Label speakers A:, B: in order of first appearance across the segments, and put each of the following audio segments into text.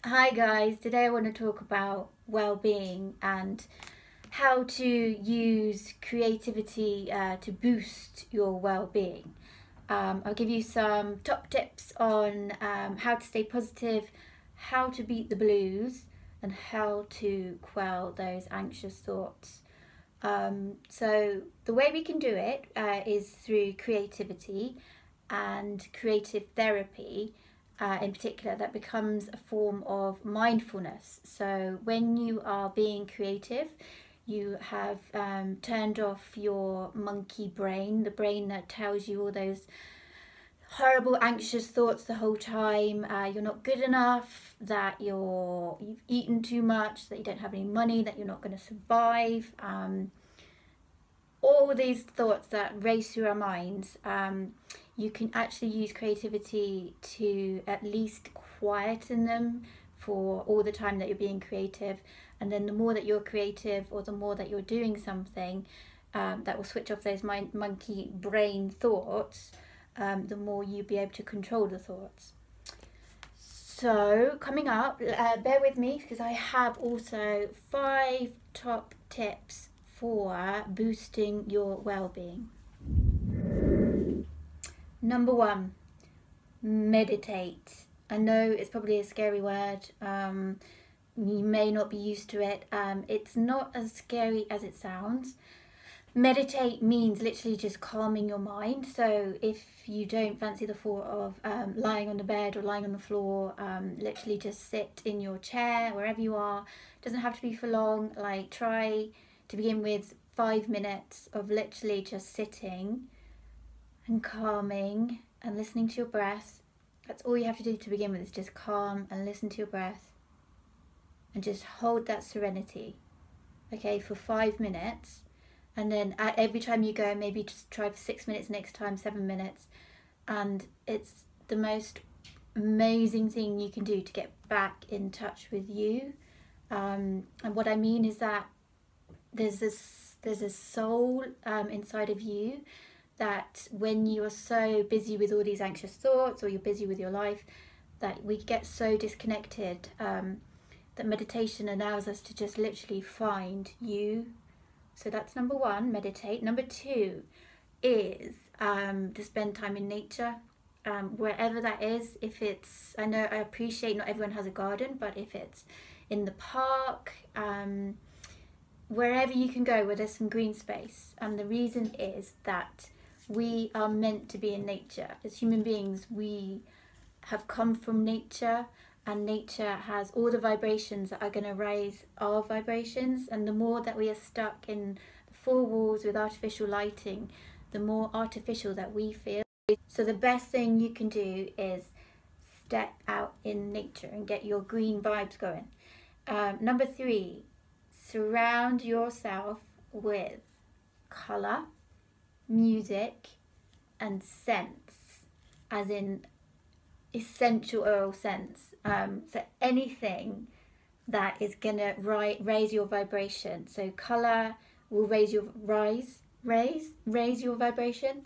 A: Hi guys, today I want to talk about well-being and how to use creativity to boost your well-being. I'll give you some top tips on how to stay positive, how to beat the blues, and how to quell those anxious thoughts. So the way we can do it is through creativity and creative therapy. In particular, that becomes a form of mindfulness. So when you are being creative, you have turned off your monkey brain, the brain that tells you all those horrible anxious thoughts the whole time. You're not good enough, that you've eaten too much, that you don't have any money, that you're not going to survive. All these thoughts that race through our minds, you can actually use creativity to at least quieten them for all the time that you're being creative. And then the more that you're creative, or the more that you're doing something that will switch off those monkey brain thoughts, the more you'll be able to control the thoughts. So coming up, bear with me because I have also 5 top tips for boosting your well-being. Number 1, meditate. I know it's probably a scary word. You may not be used to it. It's not as scary as it sounds. Meditate means literally just calming your mind. So if you don't fancy the thought of lying on the bed or lying on the floor, literally just sit in your chair wherever you are. Doesn't have to be for long. Like, try to begin with 5 minutes of literally just sitting and calming and listening to your breath. That's all you have to do to begin with, is just calm and listen to your breath and just hold that serenity, okay, for 5 minutes. And then every time you go, maybe just try for 6 minutes, next time 7 minutes. And it's the most amazing thing you can do to get back in touch with you. And what I mean is that there's a soul inside of you, that when you are so busy with all these anxious thoughts, or you're busy with your life, that we get so disconnected, that meditation allows us to just literally find you. So that's number 1, meditate. Number 2 is to spend time in nature, wherever that is. If it's, I know, I appreciate not everyone has a garden, but if it's in the park, wherever you can go where there's some green space. And the reason is that we are meant to be in nature. As human beings, we have come from nature, and nature has all the vibrations that are going to raise our vibrations. And the more that we are stuck in the 4 walls with artificial lighting, the more artificial that we feel. So the best thing you can do is step out in nature and get your green vibes going. Number 3, surround yourself with colour, music, and scents, as in essential oil scents. So anything that is gonna raise your vibration. So colour will raise your raise your vibration.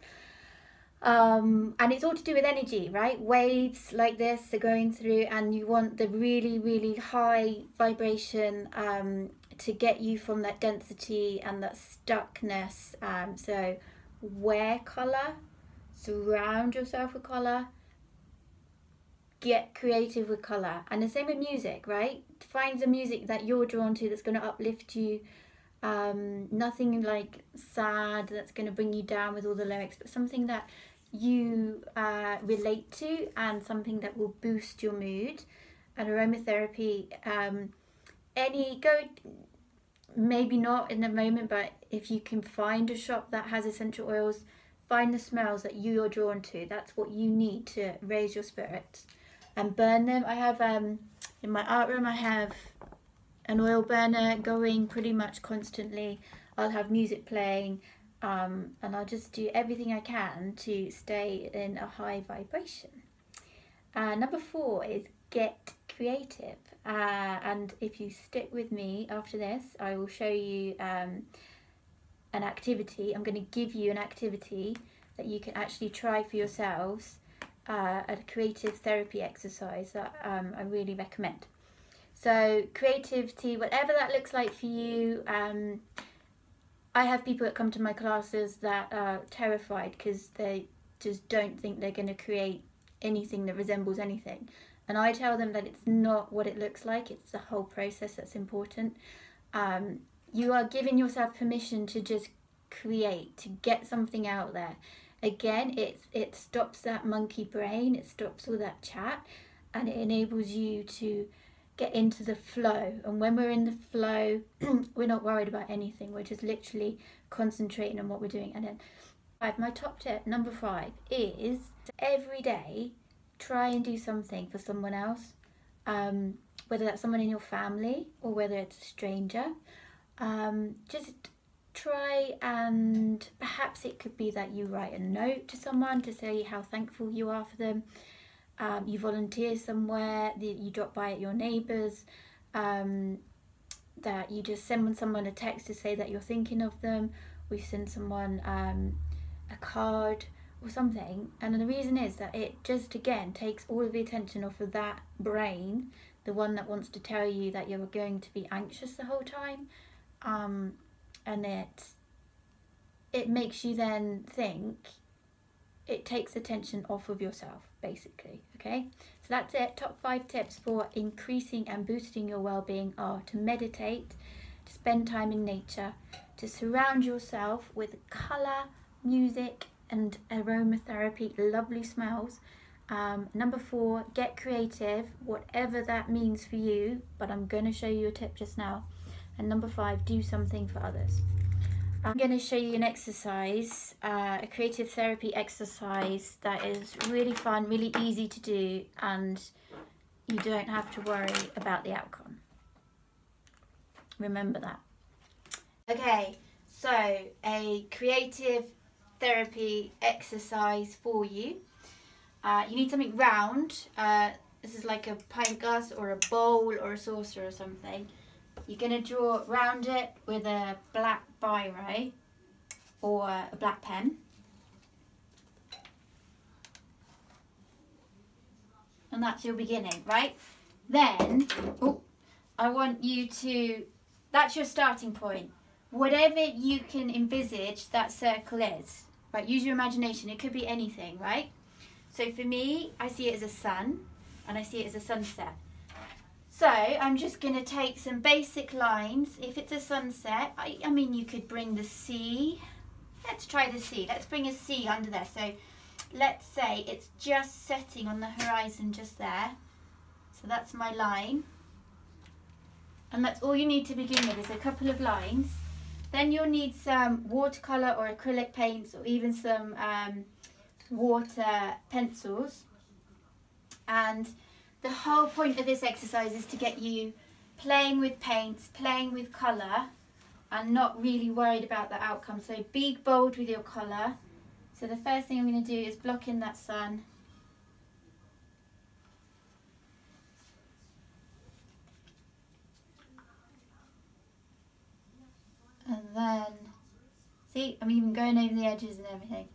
A: And it's all to do with energy, right? Waves like this are going through, and you want the really, really high vibration to get you from that density and that stuckness. So wear colour, surround yourself with colour, get creative with colour. And the same with music, right? Find the music that you're drawn to, that's going to uplift you. Nothing like sad that's going to bring you down with all the lyrics, but something that you relate to, and something that will boost your mood. And aromatherapy, maybe not in the moment, but if you can find a shop that has essential oils, find the smells that you are drawn to. That's what you need to raise your spirits, and burn them. I have in my art room, I have an oil burner going pretty much constantly. I'll have music playing, and I'll just do everything I can to stay in a high vibration. Number 4 is get creative. And if you stick with me after this, I will show you an activity. I'm going to give you an activity that you can actually try for yourselves, a creative therapy exercise that I really recommend. So creativity, whatever that looks like for you. I have people that come to my classes that are terrified because they just don't think they're going to create anything that resembles anything. And I tell them that it's not what it looks like, it's the whole process that's important. You are giving yourself permission to just create, to get something out there. Again, it stops that monkey brain, it stops all that chat, and it enables you to get into the flow. And when we're in the flow, we're not worried about anything, we're just literally concentrating on what we're doing. And then my top tip, number 5, is every day try and do something for someone else, whether that's someone in your family or whether it's a stranger. Just try, and perhaps it could be that you write a note to someone to say how thankful you are for them. You volunteer somewhere, you drop by at your neighbours, that you just send someone a text to say that you're thinking of them, or you send someone a card or something. And the reason is that it just, again, takes all of the attention off of that brain, the one that wants to tell you that you're going to be anxious the whole time, and it makes you then think, it takes attention off of yourself, basically. Okay, so that's it. Top 5 tips for increasing and boosting your well-being are to meditate, to spend time in nature, to surround yourself with colour, music and aromatherapy, lovely smells. Number 4, get creative, whatever that means for you, but I'm going to show you a tip just now. And number 5, do something for others. I'm going to show you an exercise, a creative therapy exercise that is really fun, really easy to do, and you don't have to worry about the outcome. Remember that. Okay, so a creative therapy exercise for you. You need something round. This is like a pint glass or a bowl or a saucer or something. You're going to draw around it with a black biro or a black pen. And that's your beginning, right? Then, I want you to, that's your starting point. Whatever you can envisage that circle is, right? Use your imagination. It could be anything, right? So for me, I see it as a sun and I see it as a sunset. So I'm just going to take some basic lines. If it's a sunset, I mean, you could bring the sea. Let's try the sea. Let's bring a sea under there. So let's say it's just setting on the horizon just there. So that's my line. And that's all you need to begin with, is a couple of lines. Then you'll need some watercolour or acrylic paints, or even some water pencils. And the whole point of this exercise is to get you playing with paints, playing with colour, and not really worried about the outcome. So be bold with your colour. So the first thing I'm going to do is block in that sun. And then, see, I'm even going over the edges and everything.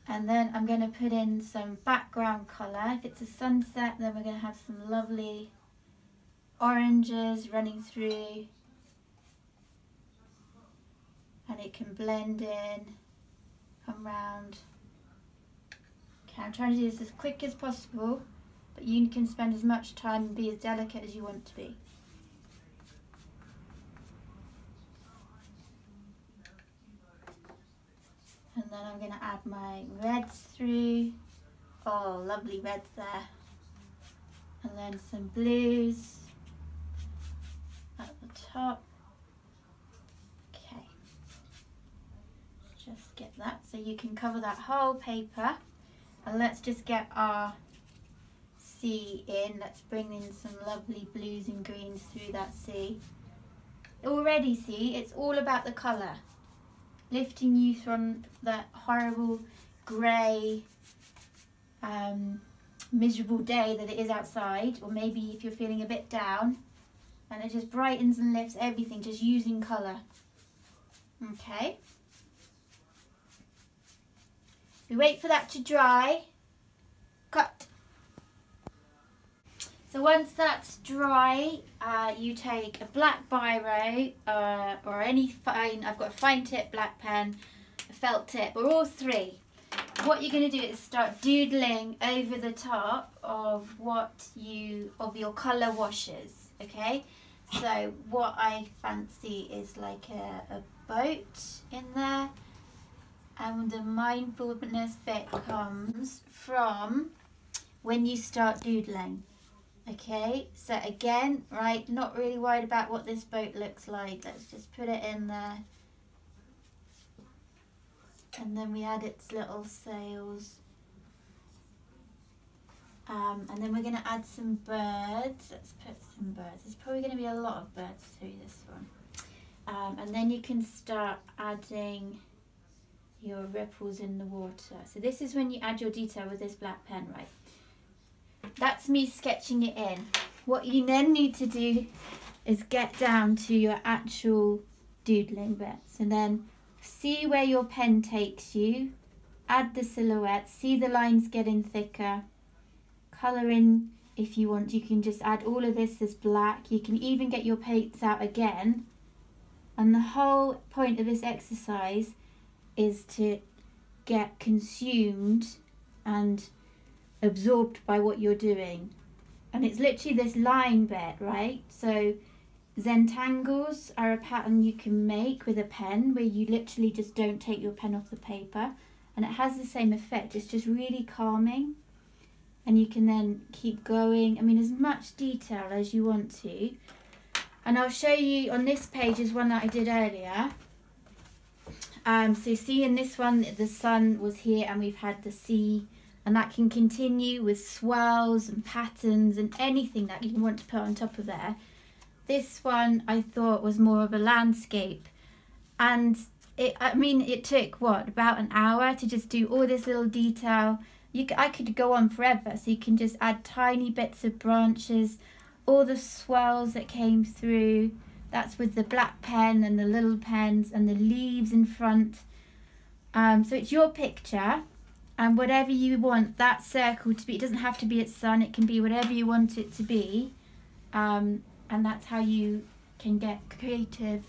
A: And then I'm going to put in some background colour. If it's a sunset, then we're going to have some lovely oranges running through. And it can blend in, come round. Okay, I'm trying to do this as quick as possible, but you can spend as much time and be as delicate as you want to be. And then I'm going to add my reds through. Oh, lovely reds there. And then some blues at the top. Okay. Just get that so you can cover that whole paper. And let's just get our sea in. Let's bring in some lovely blues and greens through that sea. Already, see, it's all about the colour. Lifting you from that horrible grey, miserable day that it is outside, or maybe if you're feeling a bit down, and it just brightens and lifts everything just using colour. Okay. We wait for that to dry. Cut. So once that's dry, you take a black biro or any fine, I've got a fine tip black pen, a felt tip, or all three. What you're going to do is start doodling over the top of your colour washes, okay? So what I fancy is like a boat in there, and the mindfulness bit comes from when you start doodling. Okay, so again, right, not really worried about what this boat looks like. Let's just put it in there. And then we add its little sails. And then we're going to add some birds. Let's put some birds. There's probably going to be a lot of birds through this one. And then you can start adding your ripples in the water. So this is when you add your detail with this black pen, right? That's me sketching it in. What you then need to do is get down to your actual doodling bits, and then see where your pen takes you, add the silhouette, see the lines getting thicker, colour in if you want. You can just add all of this as black. You can even get your paints out again, and the whole point of this exercise is to get consumed and absorbed by what you're doing. And it's literally this line bit, right? So Zentangles are a pattern you can make with a pen where you literally just don't take your pen off the paper, and it has the same effect. It's just really calming, and you can then keep going. I mean, as much detail as you want to. And I'll show you on this page is one that I did earlier. So see in this one, the sun was here and we've had the sea, and that can continue with swells and patterns and anything that you want to put on top of there. This one I thought was more of a landscape, and it took what, about an hour to just do all this little detail. I could go on forever. So you can just add tiny bits of branches, all the swells that came through. That's with the black pen and the little pens and the leaves in front. So it's your picture, and whatever you want that circle to be. It doesn't have to be its sun. It can be whatever you want it to be. And that's how you can get creative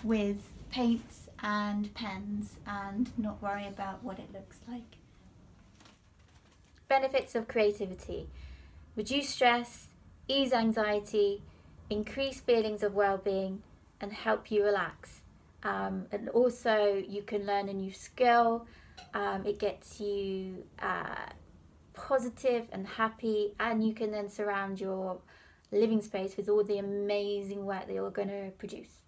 A: with paints and pens and not worry about what it looks like. Benefits of creativity: reduce stress, ease anxiety, increase feelings of well-being, and help you relax. And also you can learn a new skill. It gets you positive and happy, and you can then surround your living space with all the amazing work that you're going to produce.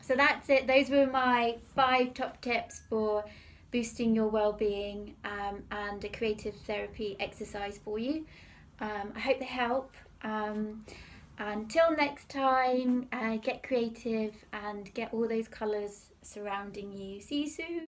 A: So that's it. Those were my 5 top tips for boosting your well-being and a creative therapy exercise for you. I hope they help. Until next time, get creative and get all those colours surrounding you. See you soon.